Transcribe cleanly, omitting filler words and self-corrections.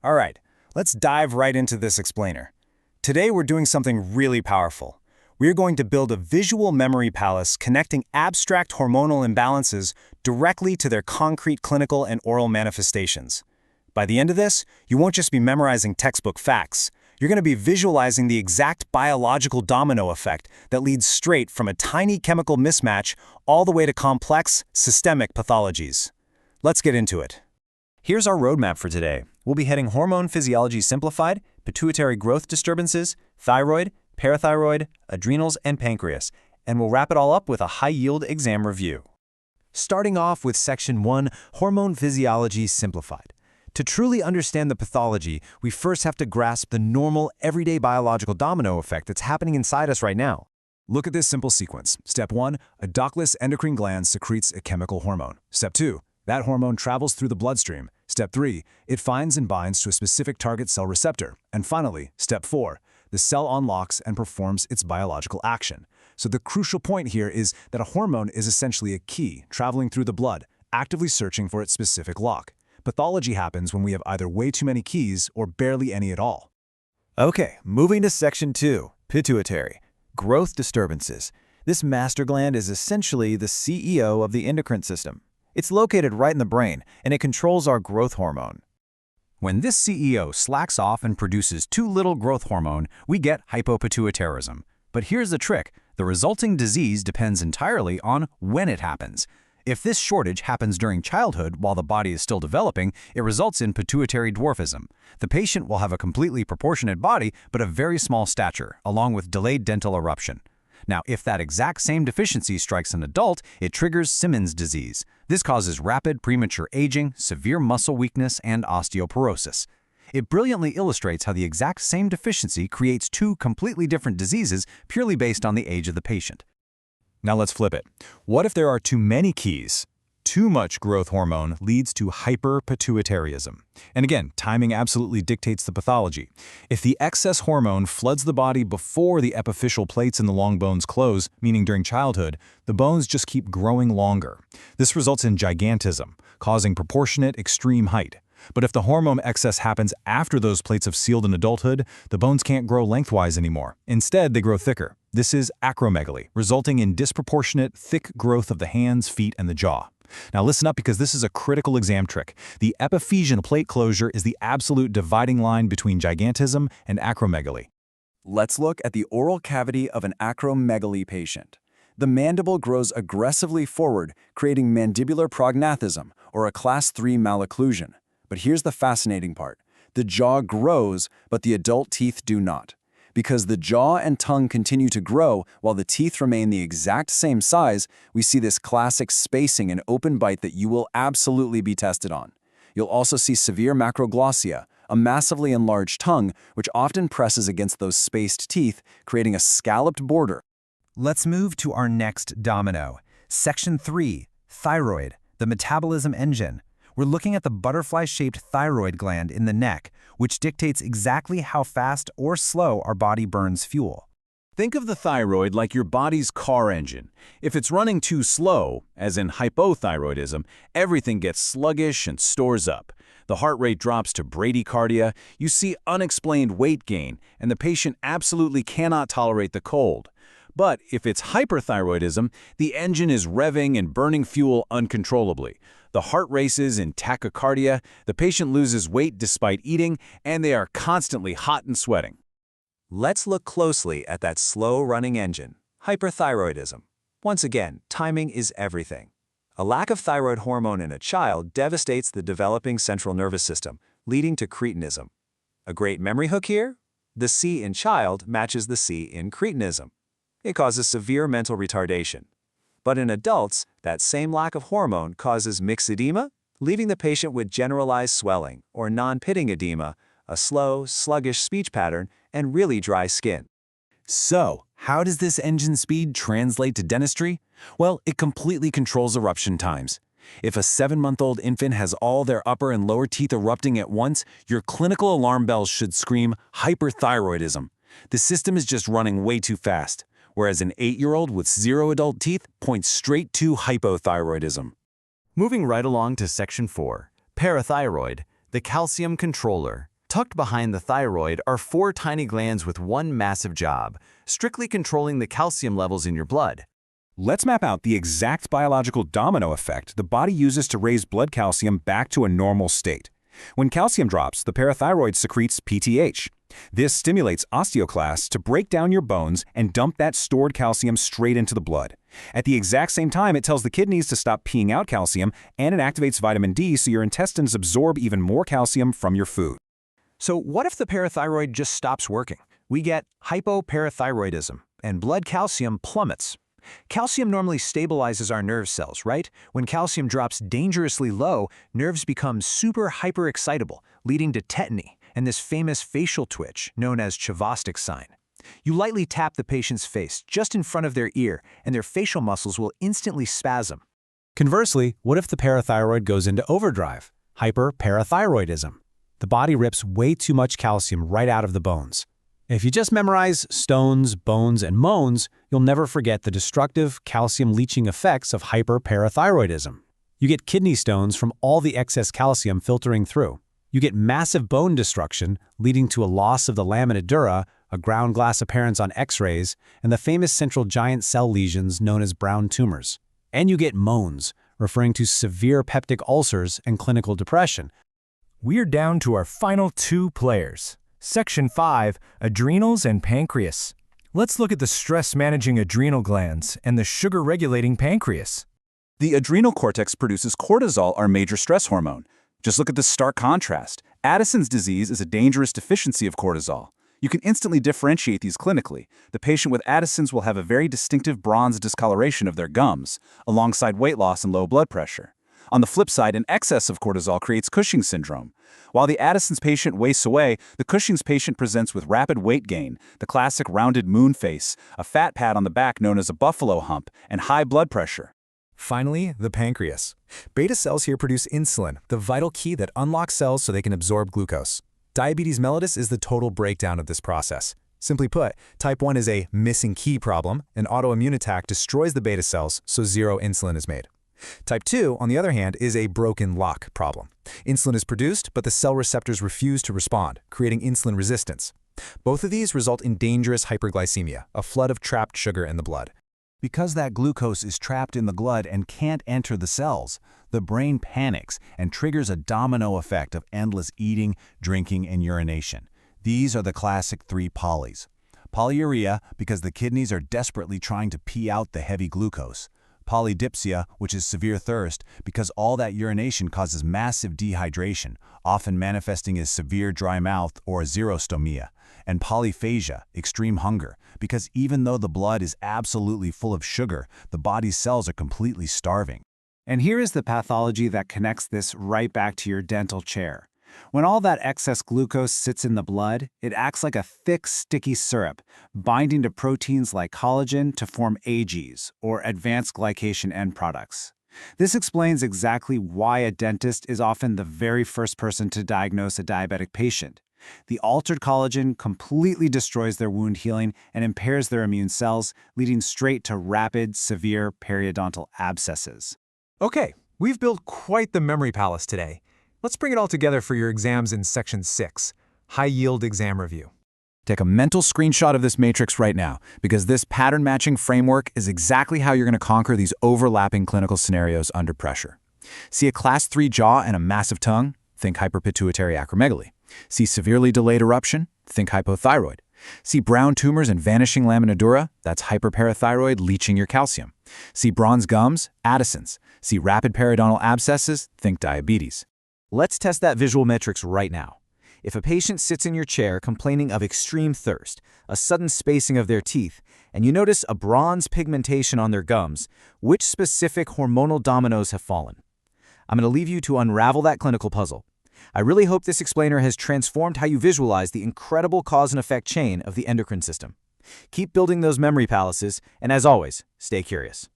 All right, let's dive right into this explainer. Today we're doing something really powerful. We're going to build a visual memory palace connecting abstract hormonal imbalances directly to their concrete clinical and oral manifestations. By the end of this, you won't just be memorizing textbook facts. You're going to be visualizing the exact biological domino effect that leads straight from a tiny chemical mismatch all the way to complex, systemic pathologies. Let's get into it. Here's our roadmap for today. We'll be hitting hormone physiology simplified, pituitary growth disturbances, thyroid, parathyroid, adrenals, and pancreas, and we'll wrap it all up with a high-yield exam review. Starting off with Section 1, Hormone Physiology Simplified. To truly understand the pathology, we first have to grasp the normal, everyday biological domino effect that's happening inside us right now. Look at this simple sequence. Step 1, a ductless endocrine gland secretes a chemical hormone. Step 2, that hormone travels through the bloodstream. Step 3, it finds and binds to a specific target cell receptor. And finally, Step 4, the cell unlocks and performs its biological action. So the crucial point here is that a hormone is essentially a key traveling through the blood, actively searching for its specific lock. Pathology happens when we have either way too many keys or barely any at all. Okay, moving to Section 2, Pituitary, Growth Disturbances. This master gland is essentially the CEO of the endocrine system. It's located right in the brain, and it controls our growth hormone. When this CEO slacks off and produces too little growth hormone, we get hypopituitarism. But here's the trick. The resulting disease depends entirely on when it happens. If this shortage happens during childhood while the body is still developing, it results in pituitary dwarfism. The patient will have a completely proportionate body but a very small stature, along with delayed dental eruption. Now, if that exact same deficiency strikes an adult, it triggers Simmons disease. This causes rapid premature aging, severe muscle weakness, and osteoporosis. It brilliantly illustrates how the exact same deficiency creates two completely different diseases purely based on the age of the patient. Now let's flip it. What if there are too many keys? Too much growth hormone leads to hyperpituitarism. And again, timing absolutely dictates the pathology. If the excess hormone floods the body before the epiphyseal plates in the long bones close, meaning during childhood, the bones just keep growing longer. This results in gigantism, causing proportionate extreme height. But if the hormone excess happens after those plates have sealed in adulthood, the bones can't grow lengthwise anymore. Instead, they grow thicker. This is acromegaly, resulting in disproportionate, thick growth of the hands, feet, and the jaw. Now listen up because this is a critical exam trick. The epiphyseal plate closure is the absolute dividing line between gigantism and acromegaly. Let's look at the oral cavity of an acromegaly patient. The mandible grows aggressively forward, creating mandibular prognathism, or a class 3 malocclusion. But here's the fascinating part. The jaw grows, but the adult teeth do not. Because the jaw and tongue continue to grow while the teeth remain the exact same size, we see this classic spacing and open bite that you will absolutely be tested on. You'll also see severe macroglossia, a massively enlarged tongue, which often presses against those spaced teeth, creating a scalloped border. Let's move to our next domino. Section 3, Thyroid, the metabolism engine. We're looking at the butterfly-shaped thyroid gland in the neck, which dictates exactly how fast or slow our body burns fuel. Think of the thyroid like your body's car engine. If it's running too slow, as in hypothyroidism, everything gets sluggish and stores up. The heart rate drops to bradycardia, you see unexplained weight gain, and the patient absolutely cannot tolerate the cold. But if it's hyperthyroidism, the engine is revving and burning fuel uncontrollably. The heart races in tachycardia, the patient loses weight despite eating, and they are constantly hot and sweating. Let's look closely at that slow-running engine, hyperthyroidism. Once again, timing is everything. A lack of thyroid hormone in a child devastates the developing central nervous system, leading to cretinism. A great memory hook here? The C in child matches the C in cretinism. It causes severe mental retardation. But in adults, that same lack of hormone causes myxedema, leaving the patient with generalized swelling, or non-pitting edema, a slow, sluggish speech pattern, and really dry skin. So, how does this engine speed translate to dentistry? Well, it completely controls eruption times. If a 7-month-old infant has all their upper and lower teeth erupting at once, your clinical alarm bells should scream hyperthyroidism. The system is just running way too fast, whereas an 8-year-old with 0 adult teeth points straight to hypothyroidism. Moving right along to Section 4, Parathyroid, The calcium controller. Tucked behind the thyroid are 4 tiny glands with one massive job, strictly controlling the calcium levels in your blood. Let's map out the exact biological domino effect the body uses to raise blood calcium back to a normal state. When calcium drops, the parathyroid secretes PTH. This stimulates osteoclasts to break down your bones and dump that stored calcium straight into the blood. At the exact same time, it tells the kidneys to stop peeing out calcium, and it activates vitamin D so your intestines absorb even more calcium from your food. So what if the parathyroid just stops working? We get hypoparathyroidism, and blood calcium plummets. Calcium normally stabilizes our nerve cells, right? When calcium drops dangerously low, nerves become super hyperexcitable, leading to tetany and this famous facial twitch known as Chvostek's sign. You lightly tap the patient's face just in front of their ear, and their facial muscles will instantly spasm. Conversely, what if the parathyroid goes into overdrive? Hyperparathyroidism. The body rips way too much calcium right out of the bones. If you just memorize stones, bones, and moans, you'll never forget the destructive calcium-leaching effects of hyperparathyroidism. You get kidney stones from all the excess calcium filtering through. You get massive bone destruction, leading to a loss of the lamina dura, a ground glass appearance on X-rays, and the famous central giant cell lesions known as brown tumors. And you get moans, referring to severe peptic ulcers and clinical depression. We're down to our final 2 players. Section 5, Adrenals and Pancreas. Let's look at the stress-managing adrenal glands and the sugar-regulating pancreas. The adrenal cortex produces cortisol, our major stress hormone. Just look at the stark contrast. Addison's disease is a dangerous deficiency of cortisol. You can instantly differentiate these clinically. The patient with Addison's will have a very distinctive bronze discoloration of their gums, alongside weight loss and low blood pressure. On the flip side, an excess of cortisol creates Cushing's syndrome. While the Addison's patient wastes away, the Cushing's patient presents with rapid weight gain, the classic rounded moon face, a fat pad on the back known as a buffalo hump, and high blood pressure. Finally, the pancreas. Beta cells here produce insulin, the vital key that unlocks cells so they can absorb glucose. Diabetes mellitus is the total breakdown of this process. Simply put, type 1 is a missing key problem. An autoimmune attack destroys the beta cells, so zero insulin is made. Type 2, on the other hand, is a broken lock problem. Insulin is produced, but the cell receptors refuse to respond, creating insulin resistance. Both of these result in dangerous hyperglycemia, a flood of trapped sugar in the blood. Because that glucose is trapped in the blood and can't enter the cells, the brain panics and triggers a domino effect of endless eating, drinking, and urination. These are the classic 3 polys. Polyuria, because the kidneys are desperately trying to pee out the heavy glucose. Polydipsia, which is severe thirst, because all that urination causes massive dehydration, often manifesting as severe dry mouth or xerostomia. And polyphagia, extreme hunger, because even though the blood is absolutely full of sugar, the body's cells are completely starving. And here is the pathology that connects this right back to your dental chair. When all that excess glucose sits in the blood, it acts like a thick, sticky syrup, binding to proteins like collagen to form AGs, or advanced glycation end products. This explains exactly why a dentist is often the very first person to diagnose a diabetic patient. The altered collagen completely destroys their wound healing and impairs their immune cells, leading straight to rapid, severe periodontal abscesses. Okay, we've built quite the memory palace today. Let's bring it all together for your exams in Section 6, High-Yield Exam Review. Take a mental screenshot of this matrix right now, because this pattern-matching framework is exactly how you're going to conquer these overlapping clinical scenarios under pressure. See a Class 3 jaw and a massive tongue? Think hyperpituitary acromegaly. See severely delayed eruption? Think hypothyroid. See brown tumors and vanishing lamina dura? That's hyperparathyroid leaching your calcium. See bronze gums? Addison's. See rapid periodontal abscesses? Think diabetes. Let's test that visual metrics right now. If a patient sits in your chair complaining of extreme thirst, a sudden spacing of their teeth, and you notice a bronze pigmentation on their gums, which specific hormonal dominoes have fallen? I'm going to leave you to unravel that clinical puzzle. I really hope this explainer has transformed how you visualize the incredible cause and effect chain of the endocrine system. Keep building those memory palaces, and as always, stay curious.